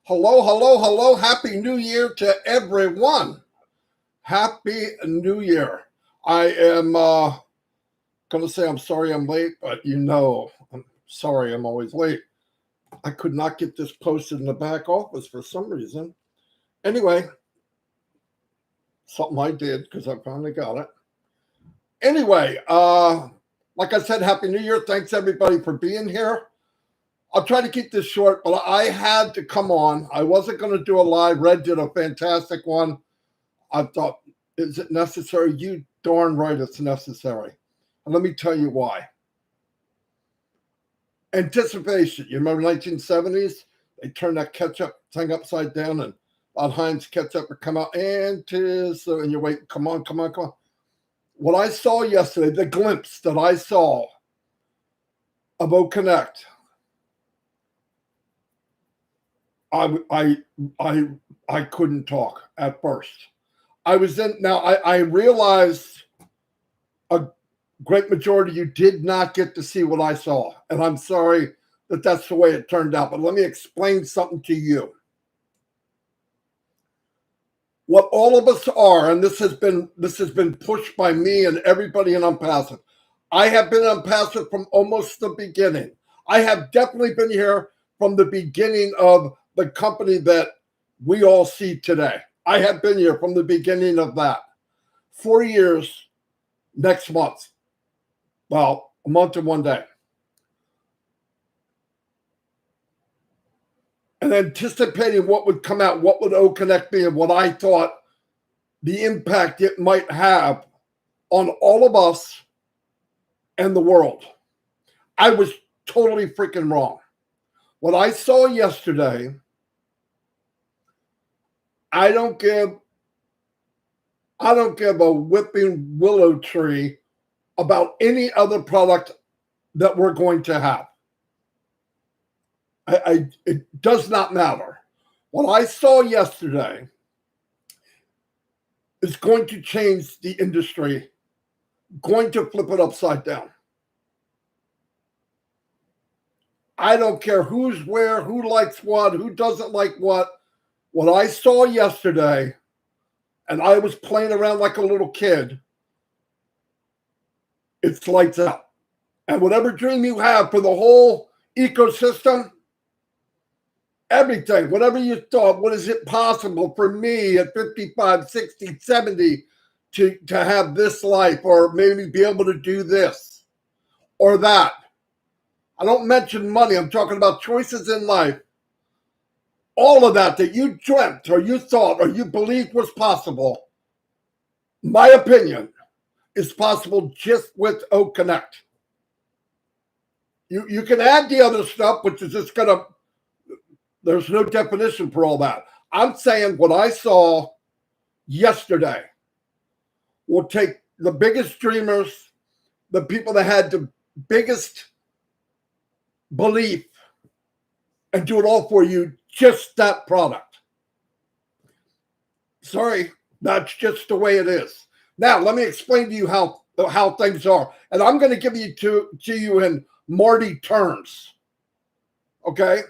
Hello, hello, hello. Happy New Year to everyone. Happy New Year. I am going to say I'm sorry I'm late, but I'm sorry I'm always late. I could not get this posted in the back office for some reason. Anyway, something I did because I finally got it. Anyway, like I said, Happy New Year. Thanks everybody for being here. I'll try to keep this short, but I had to come on. I wasn't going to do a live. Red did a fantastic one. I thought, is it necessary? You darn right it's necessary. And let me tell you why. Anticipation. You remember 1970s? They turned that ketchup thing upside down and Heinz ketchup would come out. And you wait, come on. What I saw yesterday, the glimpse that I saw of O Connect, I couldn't talk at first. I realized a great majority of you did not get to see what I saw. And I'm sorry that that's the way it turned out. But let me explain something to you. What all of us are, and this has been pushed by me and everybody in Onpassive. I have been Onpassive from almost the beginning. I have definitely been here from the beginning of the company that we all see today. I have been here from the beginning of that. 4 years next month. Well, a month and 1 day. And anticipating what would come out, what would O Connect be, and what I thought the impact it might have on all of us and the world. I was totally freaking wrong. What I saw yesterday, I don't give a whipping willow tree about any other product that we're going to have. It does not matter. What I saw yesterday is going to change the industry, going to flip it upside down. I don't care who's where, who likes what, who doesn't like what. What I saw yesterday, and I was playing around like a little kid, it's lights out. And whatever dream you have for the whole ecosystem, everything, whatever you thought, what is it possible for me at 55, 60, 70 to have this life, or maybe be able to do this or that? I don't mention money. I'm talking about choices in life. All of that you dreamt or you thought or you believed was possible, my opinion, is possible just with O Connect. You can add the other stuff, which is just there's no definition for all that. I'm saying what I saw yesterday will take the biggest dreamers, the people that had the biggest belief, and do it all for you, just that product. Sorry, that's just the way it is. Now, let me explain to you how things are. And I'm going to give you to you in Marty terms. Okay?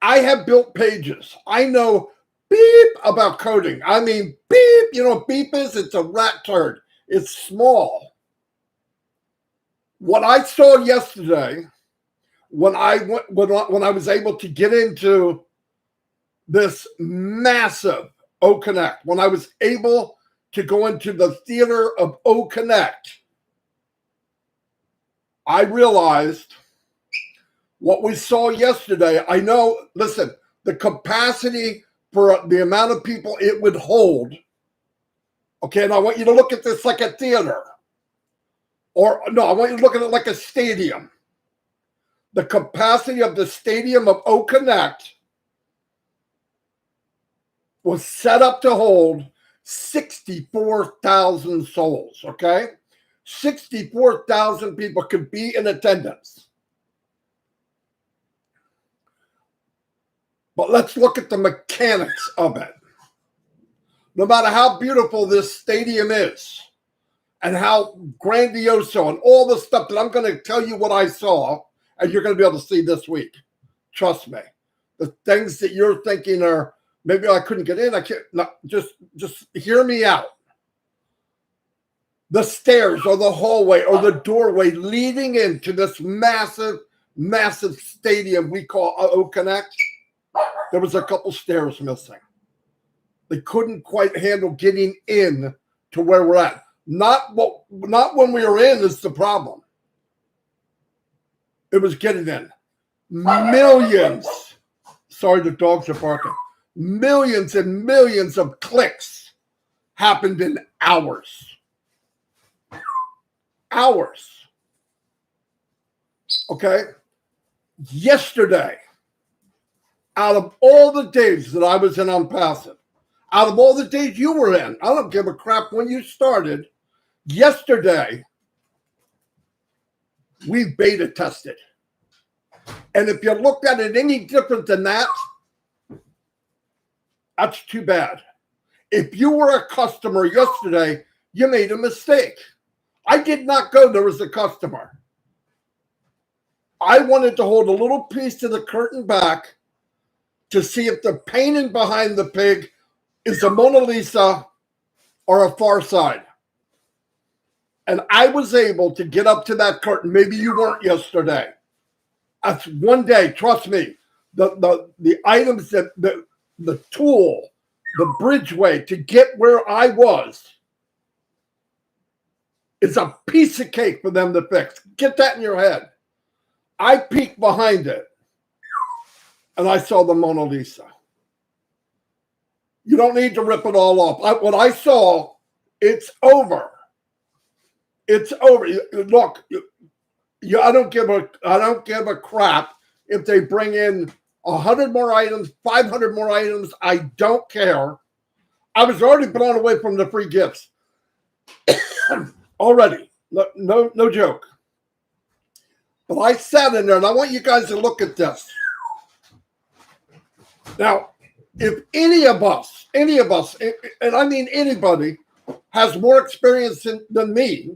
I have built pages. I know beep about coding. I mean, beep. You know what beep is? It's a rat turd. It's small. What I saw yesterday, when I was able to get into this massive O Connect, when I was able to go into the theater of O Connect, I realized what we saw yesterday. I know, listen, the capacity for the amount of people it would hold. Okay, and I want you to look at this like a theater. Or no, I want you to look at it like a stadium. The capacity of the stadium of O Connect was set up to hold 64,000 souls, okay? 64,000 people could be in attendance. But let's look at the mechanics of it. No matter how beautiful this stadium is and how grandiose and all the stuff that I'm going to tell you what I saw, and you're going to be able to see this week. Trust me. The things that you're thinking are, maybe I couldn't get in. I can't. No, just hear me out. The stairs or the hallway or the doorway leading into this massive, massive stadium we call O-Connect, there was a couple stairs missing. They couldn't quite handle getting in to where we're at. Not when we were in is the problem. It was getting in. Millions. Sorry, the dogs are barking. Millions and millions of clicks happened in hours. Hours. Okay? Yesterday, out of all the days that I was in Onpassive, out of all the days you were in, I don't give a crap when you started, yesterday, we beta tested. And if you look at it any different than that, that's too bad. If you were a customer yesterday, you made a mistake. I did not go there as a customer. I wanted to hold a little piece of the curtain back to see if the painting behind the pig is a Mona Lisa or a Far Side. And I was able to get up to that curtain. Maybe you weren't yesterday. That's one day, trust me. The items that the tool, the bridgeway to get where I was is a piece of cake for them to fix. Get that in your head. I peeked behind it and I saw the Mona Lisa. You don't need to rip it all off. What I saw, it's over. It's over. Look, I don't give a crap if they bring in 100 more items, 500 more items. I don't care. I was already blown away from the free gifts. Already. No joke. But I sat in there, and I want you guys to look at this. Now, if any of us, and I mean anybody, has more experience than me,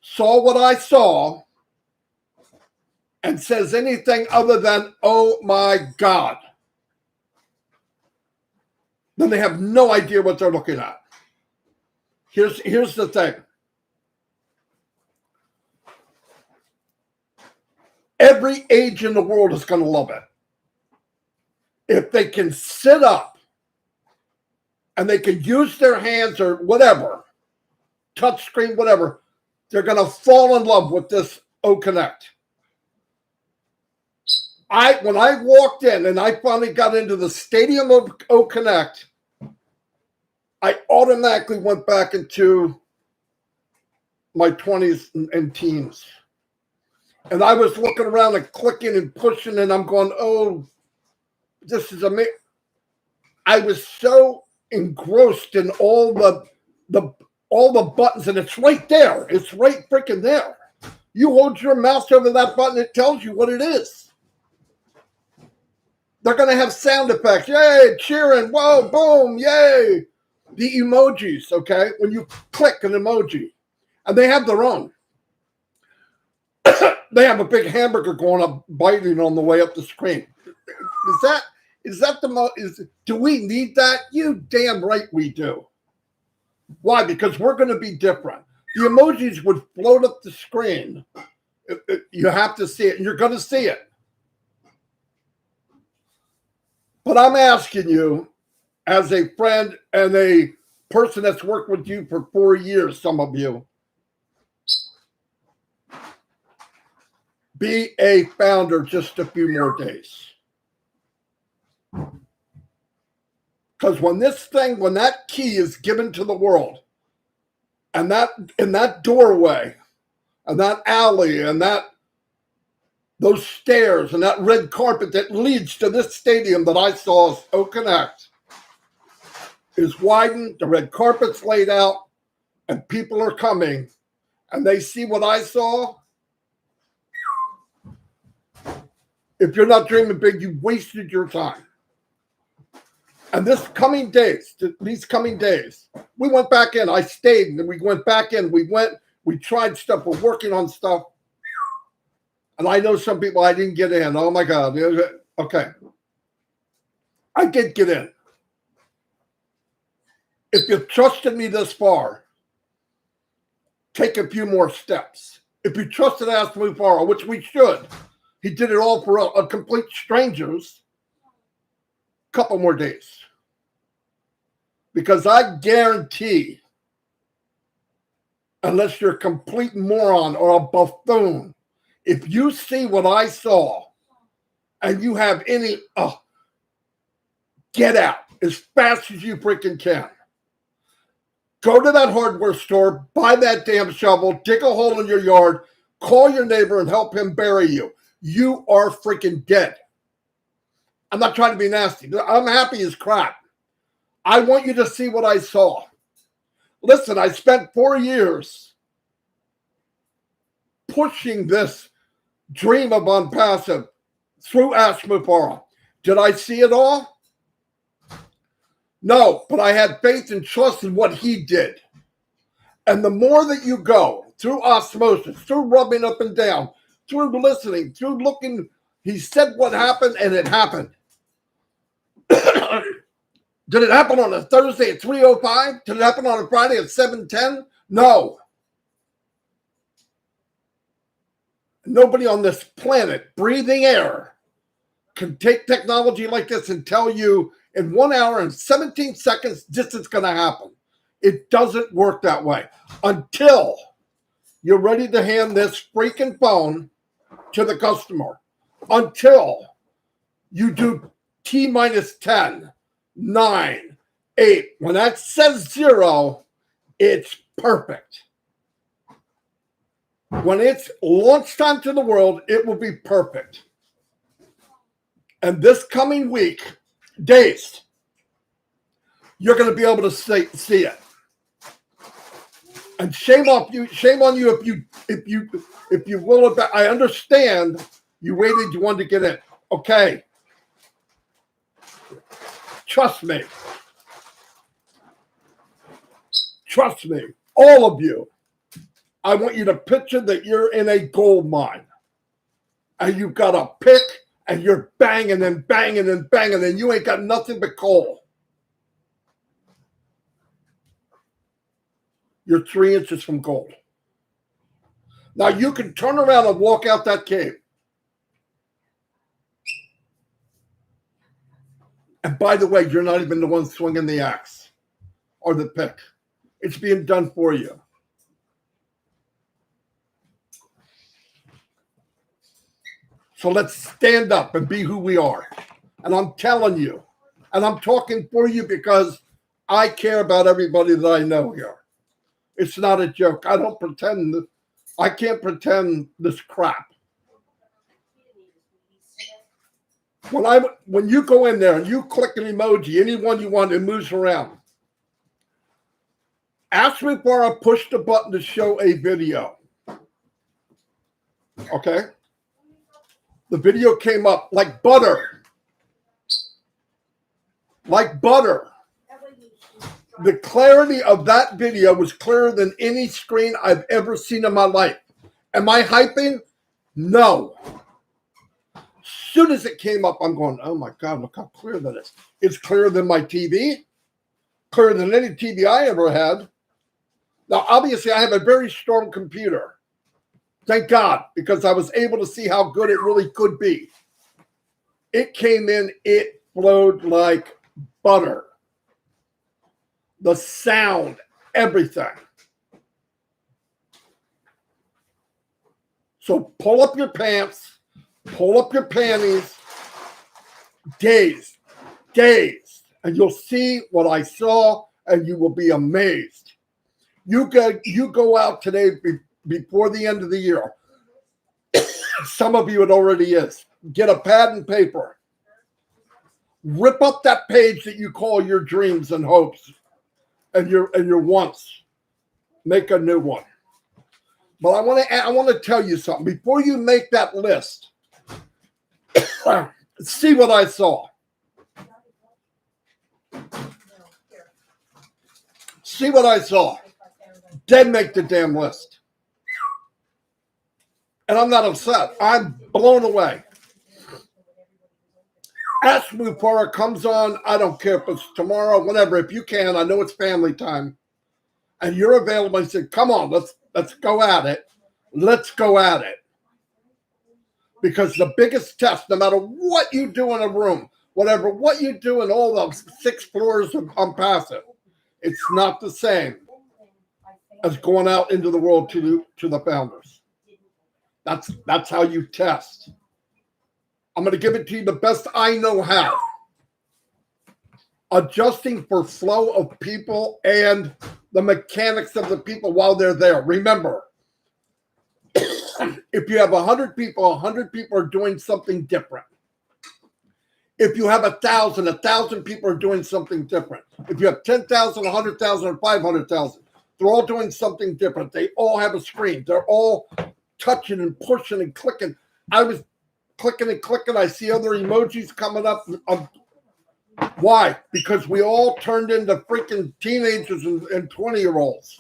saw what I saw, and says anything other than, oh my God, then they have no idea what they're looking at. Here's the thing. Every age in the world is going to love it. If they can sit up and they can use their hands or whatever, touch screen, whatever, they're going to fall in love with this O-Connect. When I walked in and I finally got into the stadium of O-Connect, I automatically went back into my 20s and teens. And I was looking around and clicking and pushing, and I'm going, oh, this is amazing. I was so engrossed in all the buttons, and it's right there. It's right freaking there. You hold your mouse over that button, it tells you what it is. They're going to have sound effects. Yay, cheering, whoa, boom, yay. The emojis, okay? When you click an emoji, and they have their own. They have a big hamburger going up, biting on the way up the screen. Do we need that? You damn right we do. Why? Because we're going to be different. The emojis would float up the screen. You have to see it, and you're going to see it. But I'm asking you, as a friend and a person that's worked with you for 4 years, some of you, be a founder just a few more days. Because when that key is given to the world, and in that doorway, and that alley, and those stairs, and that red carpet that leads to this stadium that I saw as O-Connect is widened, the red carpet's laid out, and people are coming, and they see what I saw. If you're not dreaming big, you wasted your time. And these coming days, we went back in. I stayed, and we went back in. We tried stuff. We're working on stuff. And I know some people I didn't get in. Oh, my God. Okay. I did get in. If you trusted me this far, take a few more steps. If you trusted Ask Me Far, which we should, he did it all for a complete strangers. Couple more days. Because I guarantee, unless you're a complete moron or a buffoon, if you see what I saw and you have any, get out as fast as you freaking can. Go to that hardware store, buy that damn shovel, dig a hole in your yard, call your neighbor and help him bury you. You are freaking dead. I'm not trying to be nasty. I'm happy as crap. I want you to see what I saw. Listen, I spent 4 years pushing this dream of Onpassive through Ashmupara. Did I see it all? No, but I had faith and trust in what he did. And the more that you go through osmosis, through rubbing up and down, through listening, through looking, he said what happened and it happened. Did it happen on a Thursday at 3:05? Did it happen on a Friday at 7:10? No. Nobody on this planet breathing air can take technology like this and tell you in 1 hour and 17 seconds this is going to happen. It doesn't work that way until you're ready to hand this freaking phone to the customer. Until you do T minus 10, 9, 8. When that says 0, it's perfect. When it's launched onto the world, it will be perfect. And this coming week, days, you're going to be able to see it. And shame on you if you will it back. I understand you waited, you wanted to get in. Okay. Trust me. Trust me. All of you. I want you to picture that you're in a gold mine. And you've got a pick and you're banging and banging and banging and you ain't got nothing but coal. You're 3 inches from gold. Now you can turn around and walk out that cave. And by the way, you're not even the one swinging the axe or the pick. It's being done for you. So let's stand up and be who we are. And I'm telling you, and I'm talking for you because I care about everybody that I know here. It's not a joke. I don't pretend. I can't pretend this crap. When you go in there and you click an emoji, any one you want, it moves around. Ask me before I push the button to show a video. Okay? The video came up like butter. Like butter. The clarity of that video was clearer than any screen I've ever seen in my life. Am I hyping? No. As soon as it came up, I'm going, oh my God, look how clear that is. It's clearer than my TV. Clearer than any TV I ever had. Now, obviously, I have a very strong computer. Thank God, because I was able to see how good it really could be. It came in, it flowed like butter. The sound, everything. So pull up your pants, pull up your panties, gaze, and you'll see what I saw, and you will be amazed. You go out today before the end of the year. Some of you it already is. Get a pad and paper. Rip up that page that you call your dreams and hopes and your wants. Make a new one. But I want to tell you something. Before you make that list, see what I saw. See what I saw. Then make the damn list. And I'm not upset. I'm blown away. Ask Mufara comes on. I don't care if it's tomorrow, whatever. If you can, I know it's family time, and you're available. I said, "Come on, let's go at it. Let's go at it." Because the biggest test, no matter what you do in a room, whatever what you do in all the 6 floors of Onpassive, it's not the same as going out into the world to the founders. That's how you test. I'm going to give it to you the best I know how. Adjusting for flow of people and the mechanics of the people while they're there. Remember, if you have 100 people, 100 people are doing something different. If you have 1,000 people are doing something different. If you have 10,000, 100,000, or 500,000, they're all doing something different. They all have a screen. They're all touching and pushing and clicking. I was clicking and clicking. I see other emojis coming up. Why? Because we all turned into freaking teenagers and 20-year-olds.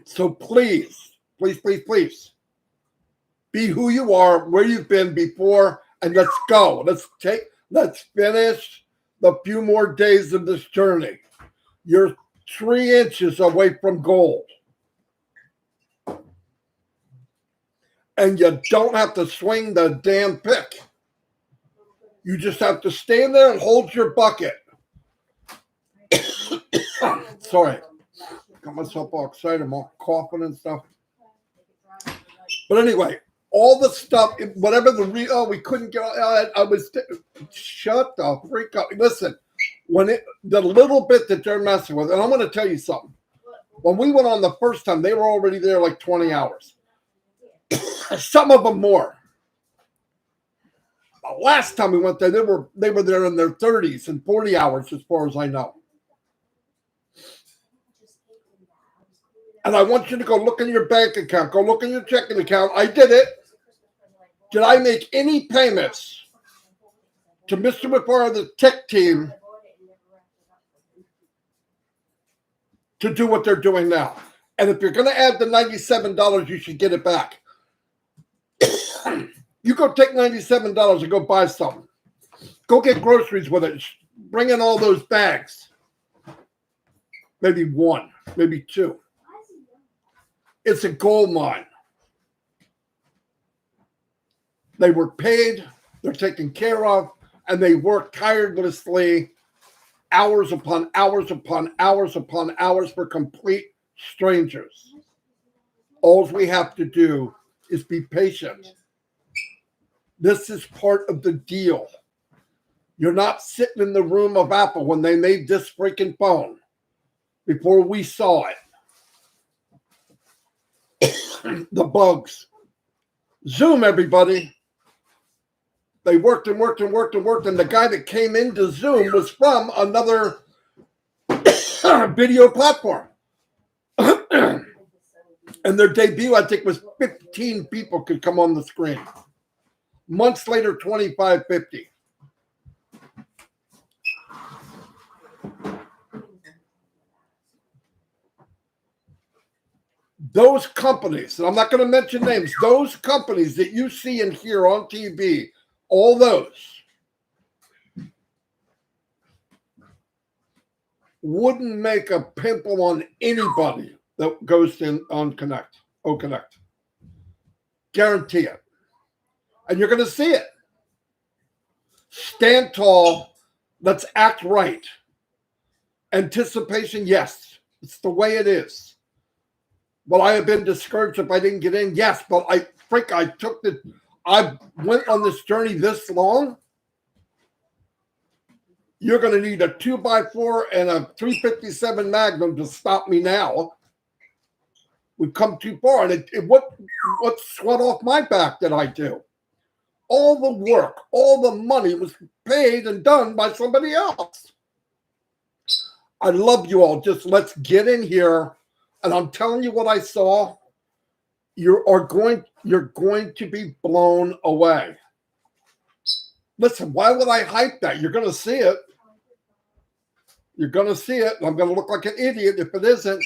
So please, please, please, please, be who you are, where you've been before, and let's go. Let's finish the few more days of this journey. You're 3 inches away from gold. And you don't have to swing the damn pick. You just have to stand there and hold your bucket. Sorry. Got myself all excited. I'm all coughing and stuff. But anyway, all the stuff, whatever we couldn't get, I was, shut the freak up. Listen, the little bit that they're messing with, and I'm going to tell you something. When we went on the first time, they were already there like 20 hours. Some of them more. The last time we went there, they were there in their 30s and 40 hours, as far as I know. And I want you to go look in your bank account. Go look in your checking account. I did it. Did I make any payments to Mr. McFarland, the tech team, to do what they're doing now? And if you're going to add the $97, you should get it back. You go take $97 and go buy something. Go get groceries with it. Bring in all those bags. Maybe 1, maybe 2. It's a gold mine. They were paid, they're taken care of, and they work tirelessly, hours upon hours upon hours upon hours for complete strangers. All we have to do is be patient. This is part of the deal. You're not sitting in the room of Apple when they made this freaking phone before we saw it. The bugs. Zoom, everybody. They worked and worked and worked and worked, and the guy that came into Zoom was from another video platform. And their debut, I think, was 15 people could come on the screen. Months later, 25, 50. Those companies, and I'm not going to mention names, those companies that you see and hear on TV, all those wouldn't make a pimple on anybody that goes in on Connect. Guarantee it. And you're going to see it. Stand tall. Let's act right. Anticipation, yes. It's the way it is. Will I have been discouraged if I didn't get in? Yes, but I went on this journey this long. You're going to need a 2x4 and a 357 Magnum to stop me now. We've come too far. And what sweat off my back did I do? All the work, all the money was paid and done by somebody else. I love you all. Just let's get in here. And I'm telling you what I saw. You're going to be blown away. Listen, why would I hype that? You're going to see it. You're going to see it. And I'm going to look like an idiot if it isn't.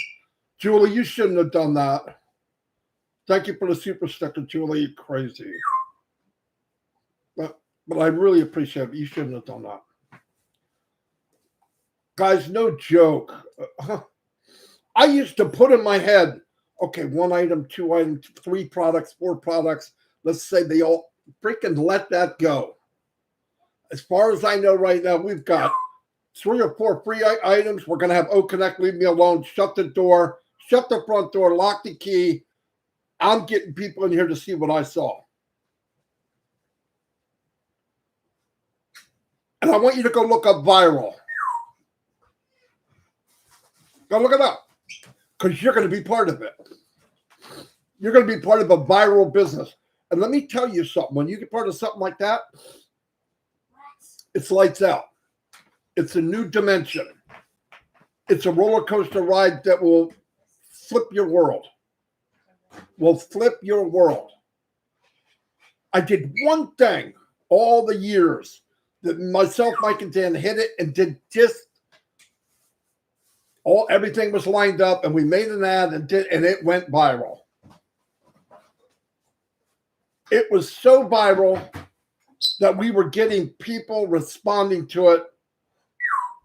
Julie, you shouldn't have done that. Thank you for the super sticker, Julie. Crazy. But I really appreciate it. You shouldn't have done that. Guys, no joke. I used to put in my head, okay, 1 item, 2 items, 3 products, 4 products. Let's say they all freaking let that go. As far as I know right now, we've got 3 or 4 free items. We're going to have Connect, leave me alone, shut the door, shut the front door, lock the key. I'm getting people in here to see what I saw. And I want you to go look up viral. Go look it up. Because you're going to be part of it. You're going to be part of a viral business. And let me tell you something. When you get part of something like that, it's lights out. It's a new dimension. It's a roller coaster ride that will flip your world. Will flip your world. I did one thing all the years that myself, Mike, and Dan hit it and did just everything was lined up, and we made an ad and it went viral. It was so viral that we were getting people responding to it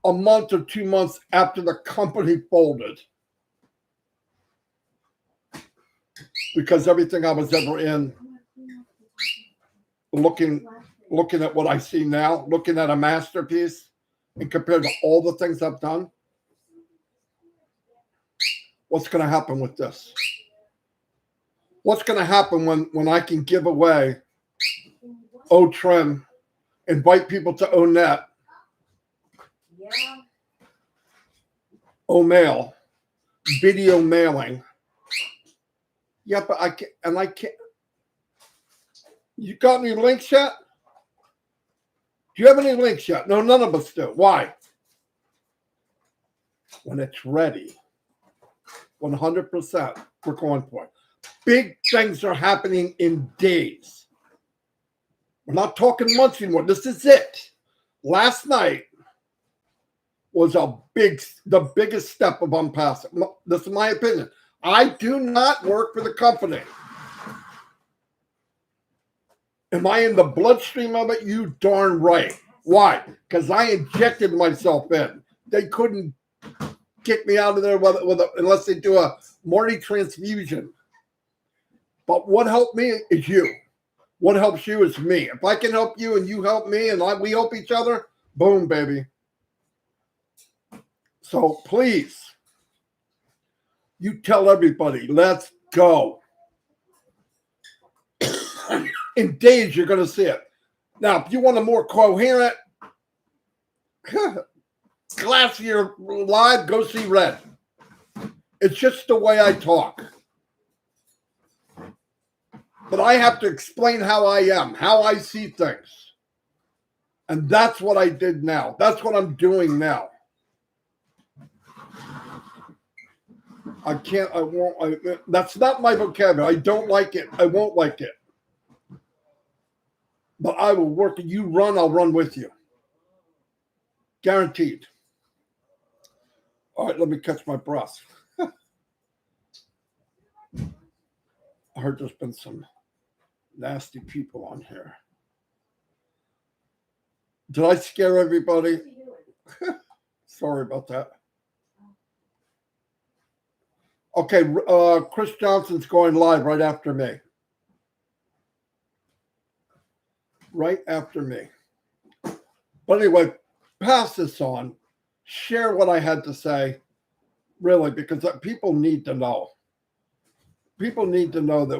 a month or 2 months after the company folded. Because everything I was ever in, looking at what I see now, looking at a masterpiece, and compared to all the things I've done, what's going to happen with this? What's going to happen when I can give away O-Trim, invite people to O-Net, O-Mail, video mailing? Yeah, but I can't. You got any links yet? Do you have any links yet? No, none of us do. Why? When it's ready, 100%, we're going for it. Big things are happening in days. We're not talking months anymore. This is it. Last night was the biggest step of Onpassive. This is my opinion. I do not work for the company. Am I in the bloodstream of it? You darn right. Why? Because I injected myself in. They couldn't kick me out of there unless they do a Marty transfusion. But what helped me is you. What helps you is me. If I can help you and you help me and we help each other, boom, baby. So please, you tell everybody, let's go. In days, you're going to see it. Now, if you want a more coherent, classier live, go see Red. It's just the way I talk. But I have to explain how I am, how I see things. And that's what I did now. That's what I'm doing now. That's not my vocabulary. I don't like it. I won't like it. But I will work. You run, I'll run with you. Guaranteed. All right, let me catch my breath. I heard there's been some nasty people on here. Did I scare everybody? Sorry about that. Okay, Chris Johnson's going live right after me. Right after me. But anyway, pass this on. Share what I had to say, really, because people need to know. People need to know that,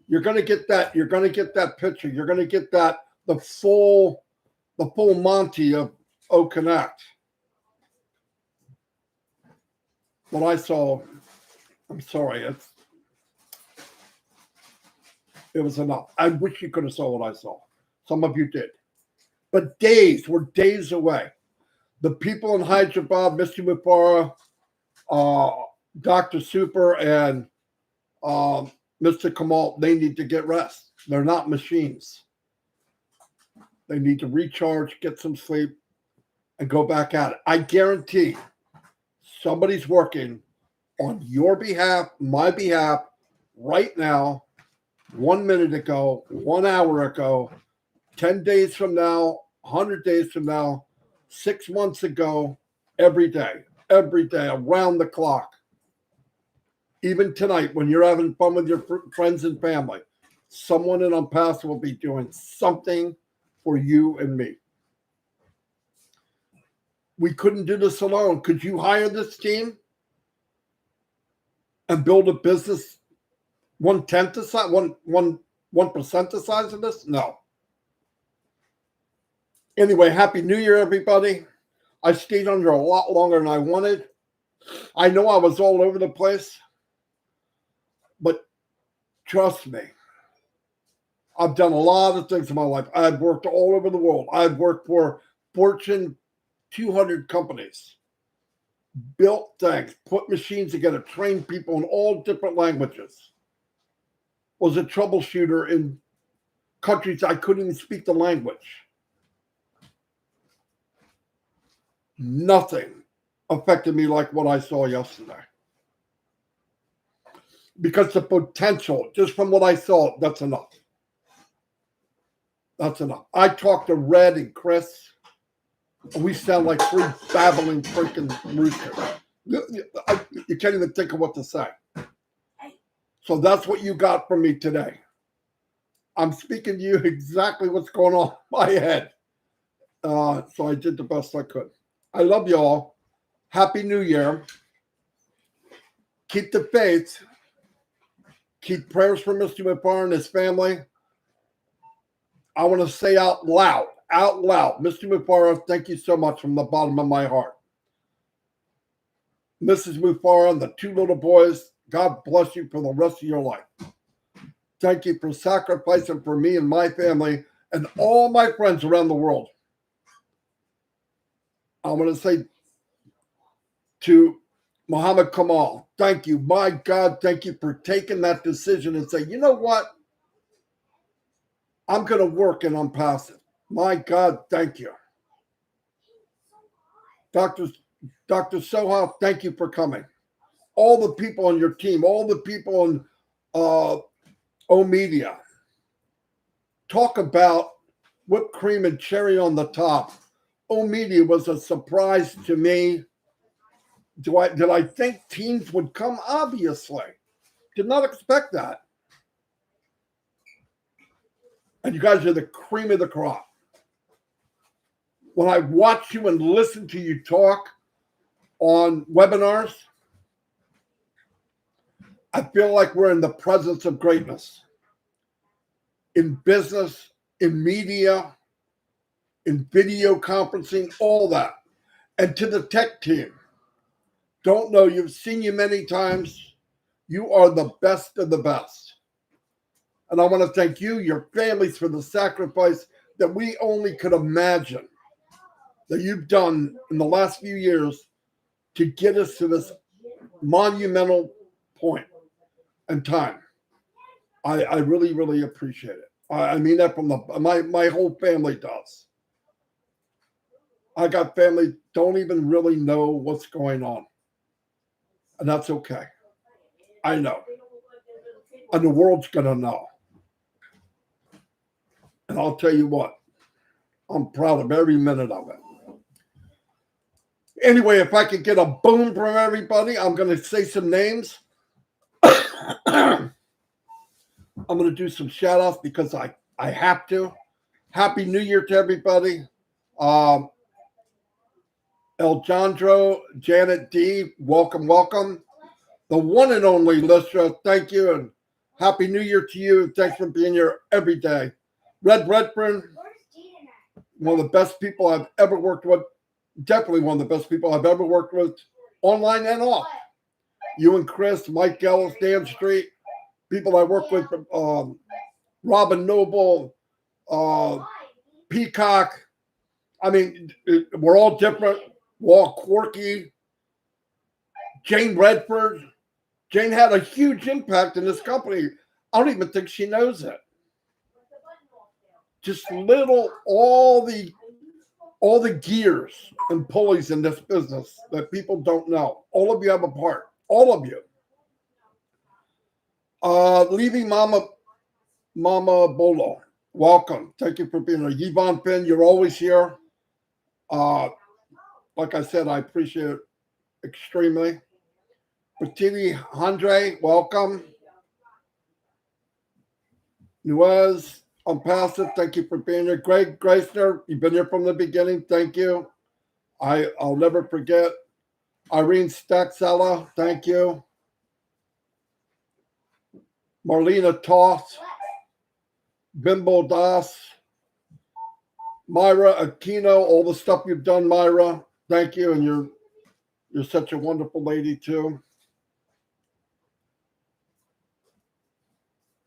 you're going to get that. You're going to get that picture. You're going to get that the full Monty of Connect. What I saw, I'm sorry, it was enough. I wish you could have saw what I saw. Some of you did. But we're days away. The people in Hyderabad, Mr. Mupara, Dr. Super, and Mr. Kamal, they need to get rest. They're not machines. They need to recharge, get some sleep, and go back at it. I guarantee somebody's working on your behalf, my behalf, right now, 1 minute ago, 1 hour ago, 10 days from now, 100 days from now, 6 months ago, every day, around the clock. Even tonight, when you're having fun with your friends and family, someone in Onpassive will be doing something for you and me. We couldn't do this alone. Could you hire this team and build a business 1/10 the size, 1% the size of this? No. Anyway, Happy New Year, everybody. I stayed under a lot longer than I wanted. I know I was all over the place, but trust me, I've done a lot of things in my life. I've worked all over the world. I've worked for Fortune 200 companies, built things, put machines together, trained people in all different languages. Was a troubleshooter in countries I couldn't even speak the language. Nothing affected me like what I saw yesterday. Because the potential, just from what I saw, that's enough. That's enough. I talked to Red and Chris, and we sound like three babbling freaking roosters. You can't even think of what to say. So that's what you got from me today. I'm speaking to you exactly what's going on in my head. So I did the best I could. I love you all. Happy New Year. Keep the faith. Keep prayers for Mr. McFarland and his family. I want to say out loud, Mr. Mufara, thank you so much from the bottom of my heart. Mrs. Mufara and the two little boys, God bless you for the rest of your life. Thank you for sacrificing for me and my family and all my friends around the world. I want to say to Muhammad Kamal, thank you. My God, thank you for taking that decision and say, you know what? I'm going to work in Onpassive. My God, thank you. Dr. Soha, thank you for coming. All the people on your team, all the people in O Media. Talk about whipped cream and cherry on the top. O Media was a surprise to me. Did I think teams would come? Obviously. Did not expect that. And you guys are the cream of the crop. When I watch you and listen to you talk on webinars, I feel like we're in the presence of greatness. In business, in media, in video conferencing, all that. And to the tech team, don't know, you've seen you many times. You are the best of the best. And I want to thank you, your families, for the sacrifice that we only could imagine that you've done in the last few years to get us to this monumental point and time. I really, really appreciate it. I mean that from my whole family does. I got family don't even really know what's going on. And that's okay. I know. And the world's going to know. And I'll tell you what, I'm proud of every minute of it. Anyway, if I could get a boom from everybody, I'm going to say some names. I'm going to do some shout outs because I have to. Happy New Year to everybody. Eljandro, Janet D, welcome. The one and only Lystra, thank you. And Happy New Year to you. Thanks for being here every day. Red Redfern, one of the best people I've ever worked with. Definitely one of the best people I've ever worked with, online and off. You and Chris, Mike Ellis, Dan Street, people I work with, Robin Noble, Peacock. I mean, we're all different. We're all quirky. Jane Redford. Jane had a huge impact in this company. I don't even think she knows it. Just all the gears and pulleys in this business that people don't know. All of you have a part. All of you. Leaving Mama Bolo. Welcome. Thank you for being here. Yvonne Finn, you're always here. Like I said, I appreciate it extremely. Patini Andre, welcome. Nuez, Onpassive, thank you for being here. Greg Greisner, you've been here from the beginning. Thank you. I'll never forget. Irene Staxella, thank you. Marlena Toss, Bimbo Das, Myra Aquino, all the stuff you've done, Myra. Thank you, and you're such a wonderful lady too.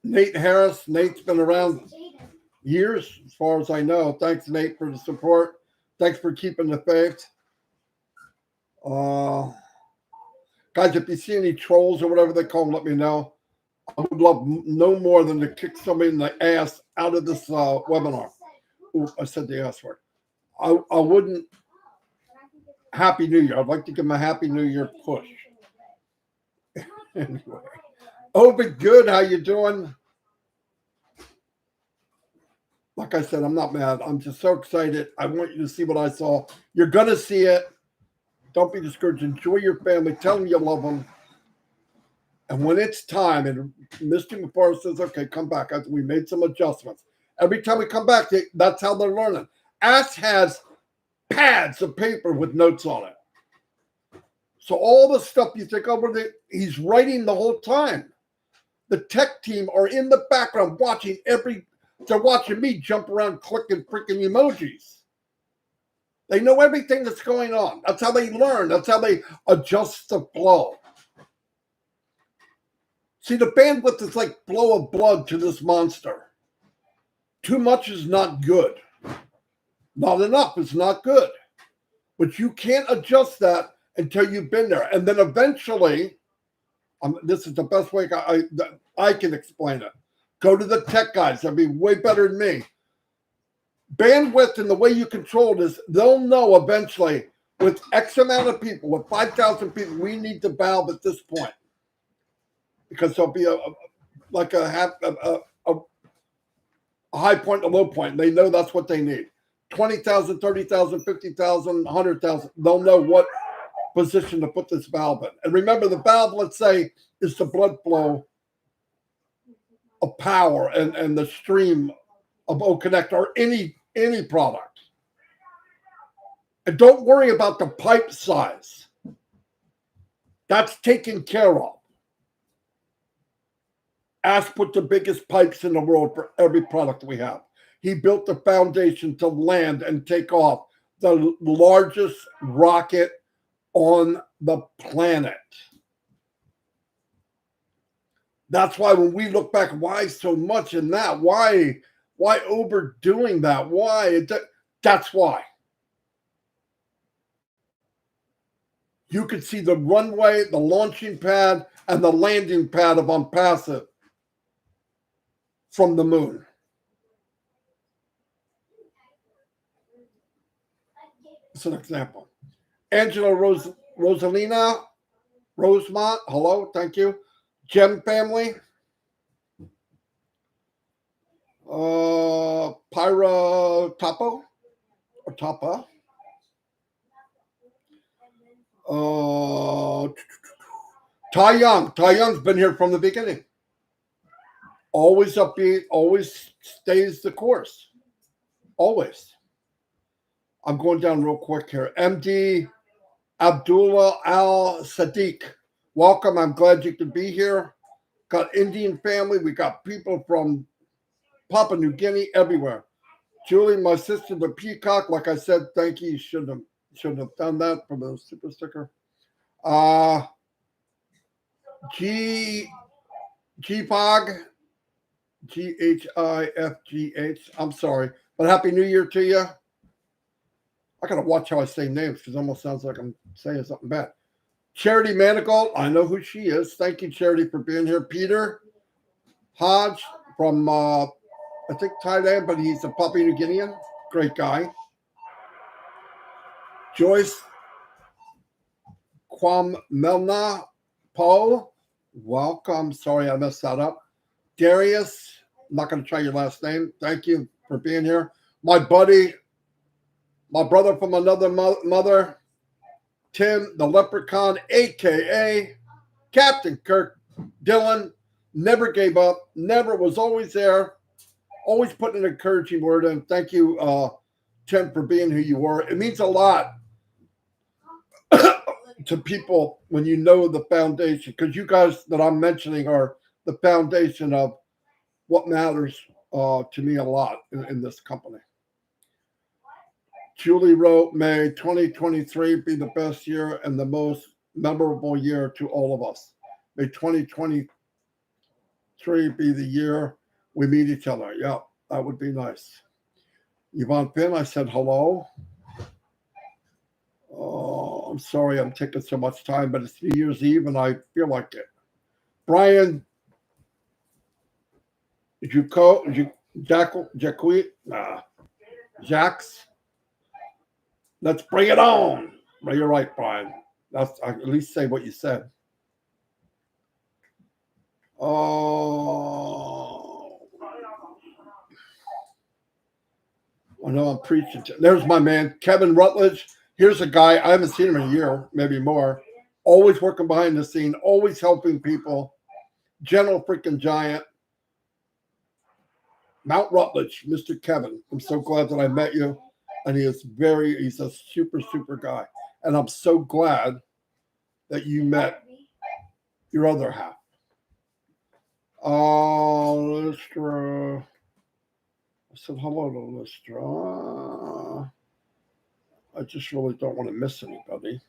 Nate Harris. Nate's been around years, as far as I know. Thanks, Nate, for the support. Thanks for keeping the faith. Guys, if you see any trolls or whatever they call them, let me know. I would love no more than to kick somebody in the ass out of this webinar. Ooh, I said the ass word. I wouldn't. Happy New Year. I'd like to give them a Happy New Year push. Anyway. But good. How you doing? Like I said, I'm not mad. I'm just so excited. I want you to see what I saw. You're going to see it. Don't be discouraged. Enjoy your family. Tell them you love them. And when it's time, and Mr. McFarland says, okay, come back. We made some adjustments. Every time we come back, that's how they're learning. Ash has pads of paper with notes on it. So all the stuff you think over there, he's writing the whole time. The tech team are in the background watching they're watching me jump around clicking freaking emojis. They know everything that's going on. That's how they learn. That's how they adjust the flow. See, the bandwidth is like flow of blood to this monster. Too much is not good. Not enough is not good. But you can't adjust that until you've been there. And then eventually, this is the best way I can explain it. Go to the tech guys. They'll be way better than me. Bandwidth and the way you control it is they'll know eventually with X amount of people, with 5,000 people, we need the valve at this point. Because there'll be a high point and a low point. They know that's what they need. 20,000, 30,000, 50,000, 100,000. They'll know what position to put this valve in. And remember, the valve, let's say, is the blood flow of power and the stream of O-Connect or any product. And don't worry about the pipe size. That's taken care of. Ash put the biggest pipes in the world for every product we have. He built the foundation to land and take off the largest rocket on the planet. That's why when we look back, why so much in that? Why overdoing that? Why? That's why. You could see the runway, the launching pad, and the landing pad of Onpassive from the moon. It's an example. Angela Rosalina Rosemont, hello, thank you. Gem family. Pyra Topo or Tapa. Tai Young. Tai Young's been here from the beginning. Always upbeat, always stays the course. Always. I'm going down real quick here. MD Abdullah Al Sadiq. Welcome. I'm glad you could be here. Got Indian family. We got people from Papua New Guinea, everywhere. Julie, my sister, the peacock. Like I said, thank you. You shouldn't have done that for the super sticker. GPOG. GHIFGH. I'm sorry. But Happy New Year to you. I got to watch how I say names because it almost sounds like I'm saying something bad. Charity Manigault. I know who she is. Thank you, Charity, for being here. Peter Hodge from, I think, Thailand, but he's a Papua New Guinean. Great guy. Joyce Kwam Melna Paul. welcome. Sorry I messed that up. Darius, I'm not going to try your last name. Thank you for being here. My buddy, my brother from another mother, Tim the Leprechaun, a.k.a. Captain Kirk Dillon, never gave up, never was always there, always putting an encouraging word in. Thank you, Tim, for being who you were. It means a lot to people when you know the foundation, because you guys that I'm mentioning are the foundation of what matters to me a lot in this company. Julie wrote, May 2023 be the best year and the most memorable year to all of us. May 2023 be the year we meet each other. Yeah, that would be nice. Yvonne Finn, I said hello. Oh, I'm sorry I'm taking so much time, but it's New Year's Eve and I feel like it. Brian, Jax, let's bring it on. Well, you're right, Brian. That's at least say what you said. Oh, I know I'm preaching. There's my man, Kevin Rutledge. Here's a guy, I haven't seen him in a year, maybe more. Always working behind the scene, always helping people. General freaking giant. Mount Rutledge, Mr. Kevin. I'm so glad that I met you. And he's a super, super guy. And I'm so glad that you met your other half. Lystra. I said hello to Lystra. I just really don't want to miss anybody.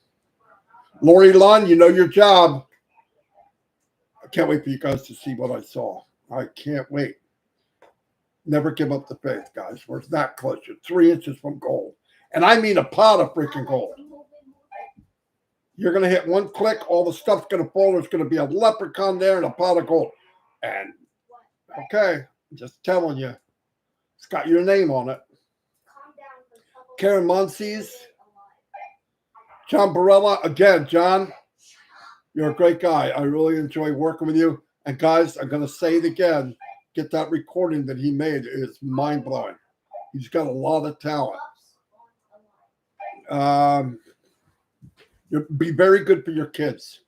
Lori Lund, you know your job. I can't wait for you guys to see what I saw. I can't wait. Never give up the faith, guys. We're that close. You're 3 inches from gold. And I mean a pot of freaking gold. You're going to hit one click, all the stuff's going to fall. There's going to be a leprechaun there and a pot of gold. And, okay, just telling you, it's got your name on it. Karen Monsees, John Barella. Again, John, you're a great guy. I really enjoy working with you. And, guys, I'm going to say it again. Get that recording that he made. It's mind-blowing. He's got a lot of talent. You'll be very good for your kids.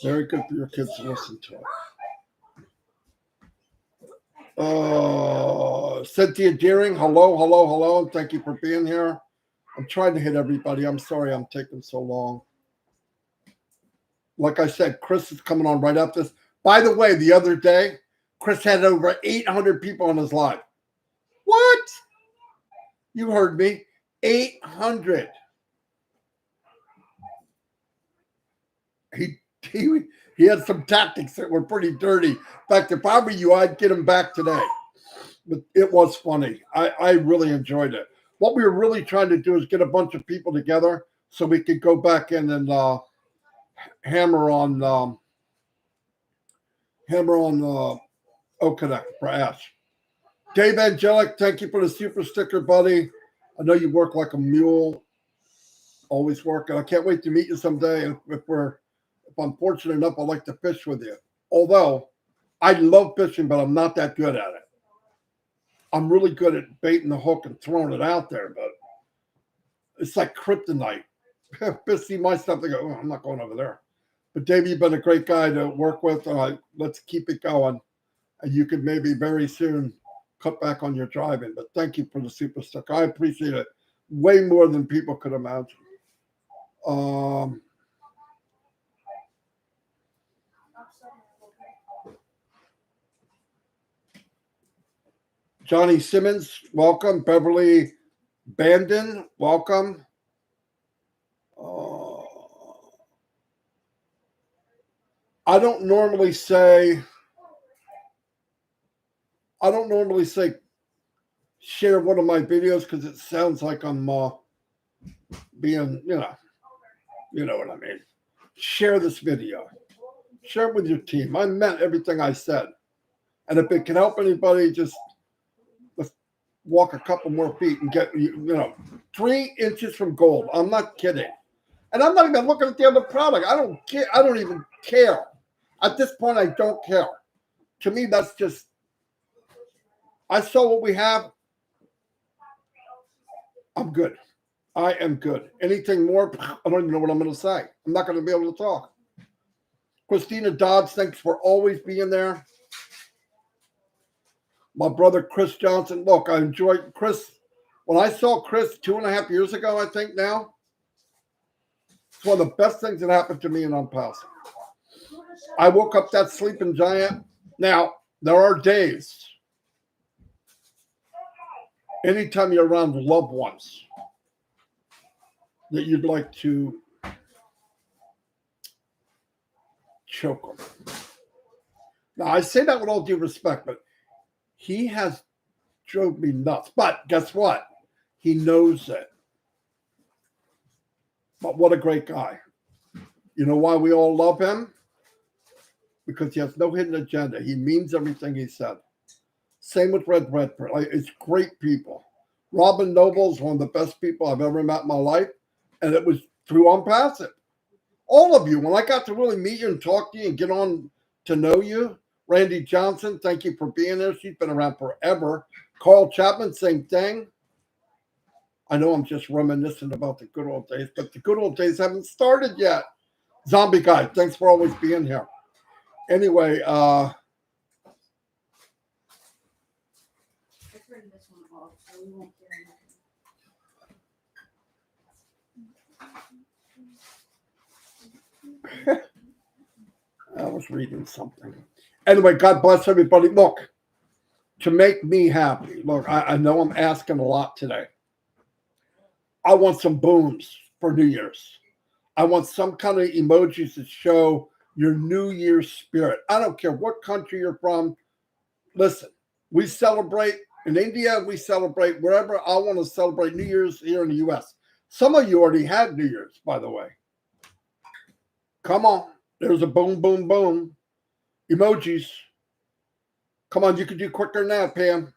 Very good for your kids to listen to it. Cynthia Deering, hello. Thank you for being here. I'm trying to hit everybody. I'm sorry I'm taking so long. Like I said, Chris is coming on right after this. By the way, the other day, Chris had over 800 people on his live. What? You heard me. 800. He had some tactics that were pretty dirty. In fact, if I were you, I'd get him back today. But it was funny. I really enjoyed it. What we were really trying to do is get a bunch of people together so we could go back in and hammer on Okonek for Ash. Dave Angelic, thank you for the super sticker, buddy. I know you work like a mule. Always working. I can't wait to meet you someday. If I'm fortunate enough, I'd like to fish with you. Although I love fishing, but I'm not that good at it. I'm really good at baiting the hook and throwing it out there, but it's like kryptonite. Fish see my stuff, they go, oh, I'm not going over there. But Dave, you've been a great guy to work with. Let's keep it going. And you could maybe very soon cut back on your driving. But thank you for the super sticker. I appreciate it way more than people could imagine. Johnny Simmons, welcome. Beverly Bandon, welcome. I don't normally say share one of my videos because it sounds like I'm being, you know what I mean. Share this video. Share it with your team. I meant everything I said. And if it can help anybody, just let's walk a couple more feet and get, 3 inches from gold. I'm not kidding. And I'm not even looking at the other product. I don't care. I don't even care. At this point, I don't care. To me, that's just, I saw what we have. I'm good. I am good. Anything more, I don't even know what I'm going to say. I'm not going to be able to talk. Christina Dodds, thanks for always being there. My brother, Chris Johnson. Look, I enjoyed Chris. When I saw Chris 2.5 years ago, I think now, it's one of the best things that happened to me in Onpassive. I woke up that sleeping giant. Now, there are days, anytime you're around loved ones, that you'd like to choke them. Now, I say that with all due respect, but he has drove me nuts. But guess what? He knows it. But what a great guy. You know why we all love him? Because he has no hidden agenda. He means everything he said. Same with Red Redford. It's great people. Robin Noble is one of the best people I've ever met in my life, and it was through Onpassive. All of you, when I got to really meet you and talk to you and get on to know you, Randy Johnson, thank you for being there. She's been around forever. Carl Chapman, same thing. I know I'm just reminiscing about the good old days, but the good old days haven't started yet. Zombie Guy, thanks for always being here. Anyway, I was reading something. Anyway, God bless everybody. Look, to make me happy, look, I know I'm asking a lot today. I want some booms for New Year's. I want some kind of emojis that show your New Year's spirit. I don't care what country you're from. Listen, we celebrate in India, we celebrate wherever. I want to celebrate New Year's here in the U.S. Some of you already had New Year's, by the way. Come on. There's a boom, boom, boom. Emojis. Come on, you can do quicker than that, Pam.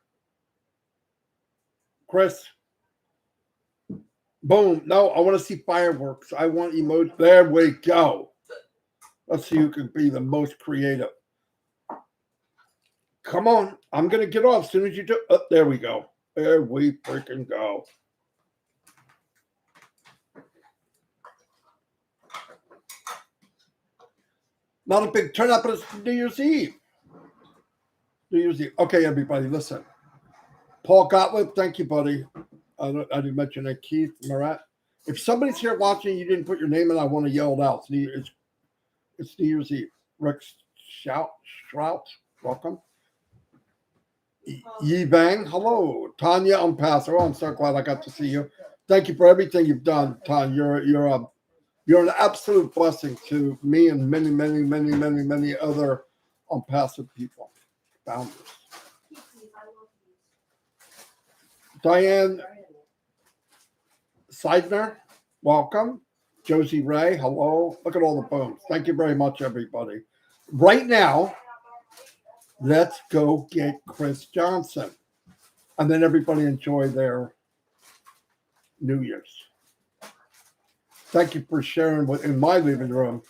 Chris. Boom. No, I want to see fireworks. I want emoji. There we go. Let's see who can be the most creative. Come on. I'm going to get off as soon as you do. Oh, there we go. There we freaking go. Not a big turnout, but it's New Year's Eve. New Year's Eve. Okay, everybody, listen. Paul Gottlieb, thank you, buddy. I didn't mention that. Keith Marat. If somebody's here watching, you didn't put your name in, I want to yell it out. It's New Year's Eve. Rick Strout, welcome. Yi Bang, hello. Tanya Onpassive. Oh, I'm so glad I got to see you. Thank you for everything you've done, Tanya. You're an absolute blessing to me and many, many, many, many, many other Onpassive people, founders. Diane Seidner, welcome. Josie Ray, hello. Look at all the booms. Thank you very much, everybody. Right now, let's go get Chris Johnson. And then everybody enjoy their New Year's. Thank you for sharing in my living room.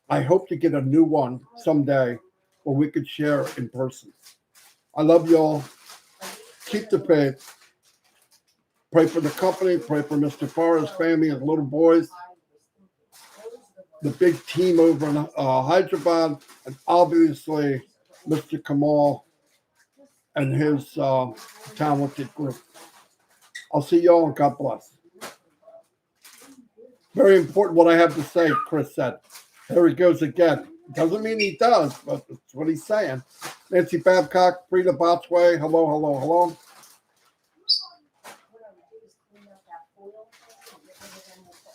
I hope to get a new one someday where we could share in person. I love y'all. Keep the faith. Pray for the company. Pray for Mr. Farr's family and little boys. The big team over in Hyderabad. And obviously, Mr. Kamal and his talented group. I'll see y'all and God bless. Very important what I have to say, Chris said. There he goes again. Doesn't mean he does, but that's what he's saying. Nancy Babcock, Frida Botchway, hello, hello, hello.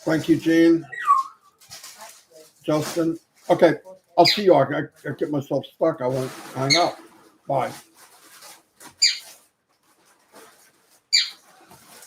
Thank you, Gene. Justin. Okay, I'll see you. I get myself stuck. I won't hang up. Bye.